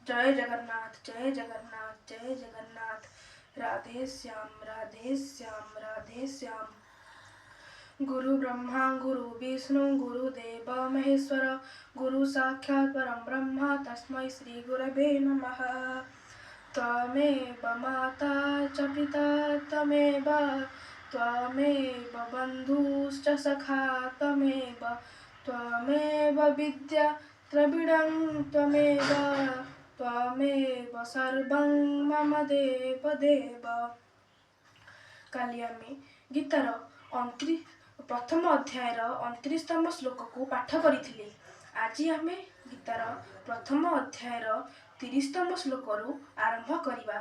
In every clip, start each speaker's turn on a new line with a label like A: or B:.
A: जय जगन्नाथ जय जगन्नाथ जय जगन्नाथ। राधे श्याम राधे श्याम राधे श्याम। गुरु ब्रह्मा गुरु विष्णु गुरुदेव महेश्वर गुरु साक्षात् परं ब्रह्म तस्मै श्री गुरवे नमः। त्वमेव माता च पिता त्वमेव त्वमेव बन्धुश्च सखा त्वमेव विद्या द्रविडं त्वमेव सर्वं मम देव देव। काली आमे गीतार प्रथम अध्यायर 29तम श्लोक को पाठ करिथिले। आज आमे गीतार प्रथम अध्यायर 30तम श्लोक रु आरंभ करिबा।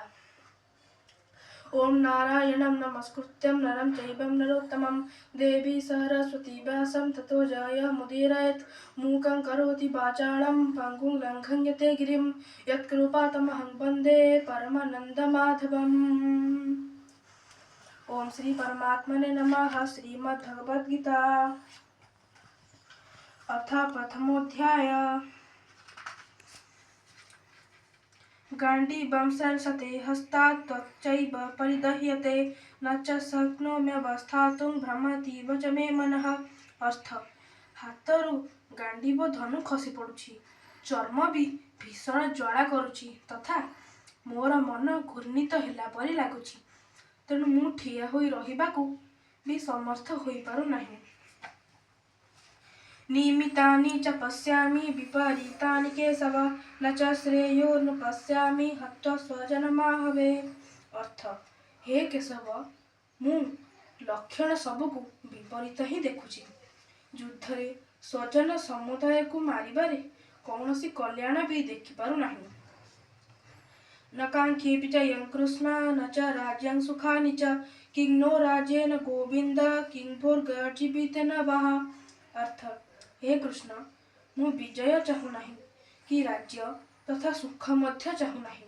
A: ओम नारायणं नमस्कृत्यं नरं चैव नरोत्तमं देवी सरस्वती व्यासं ततो जयमुदीरयेत्। मूकं करोति वाचालं पङ्गुं लङ्घयते गिरिं यत्कृपातमहं वन्दे परमानन्दमाधवम्। ओम श्री परमात्मने नमः। श्रीमद्भगवद्गीता अथ प्रथमोऽध्याय। गाण्डीवं संसते हस्तात् त्वच्चैव परिदह्यते न च शक्नोम्यवस्थातुं भ्रमतीव च मे मनः। अर्थ हाथरू गाण्डीव धनु खसी पड़ुछि, चर्म भी भीषण ज्वाला करुछि तथा मोर मन घूर्णित ହେଲା परि लागुछि, तेणु मु ठिया होई रहिबाकू भी समर्थ होई पारु नाही। निमितानि च पश्यामि विपरीतानि केशव न च श्रेयोर्न पश्यामि हत्वा स्वजनमाहवे। अर्थ हे केशव, मु लक्षण सबकू विपरीत ही देखुछि। युद्धरे स्वजन समुदाय को मारिबारे कौनसी कल्याण भी देखि पारु नाही। न कांक्षेऽपि च यं कृष्ण न च राज्यं सुखानि च किं नो राज्येन गोविन्द किं भोर्गजीवितेन वः। अर्थ हे कृष्ण, मु विजय चाहू नाही कि राज्य तथा सुख मध्य चाहू नाही।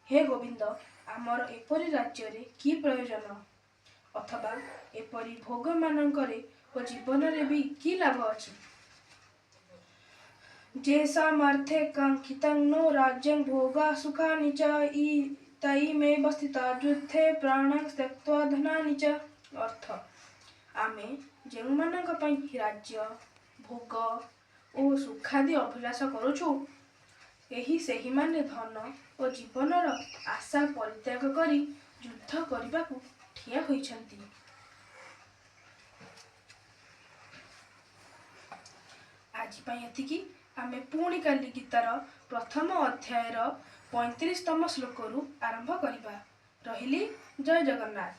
A: हे गोविंद, आमर एपरि राज्य कि प्रयोजन अथवा एपरि भोग मानकरे ओ जीवन रे भी कि लाभ अछि। जेषामर्थे कांक्षितं नो राज्यं भोगा सुखानि च तैमेव स्थिता युद्धे प्राणं त्यक्त्वा धनानि च। अर्थ आमे जेउमानंक पई राज्य भोग ओ सुखादि अभिलाष करुछु, एही सेही माने धन ओ जीवनर आशा परित्याग करी युद्ध करबाकू ठिया होइछंती। आज पई एतिकी। आमे पुणी काली गीतार प्रथम अध्यायर 35तम श्लोक रु आरंभ करिबा। रहिली। जय जगन्नाथ।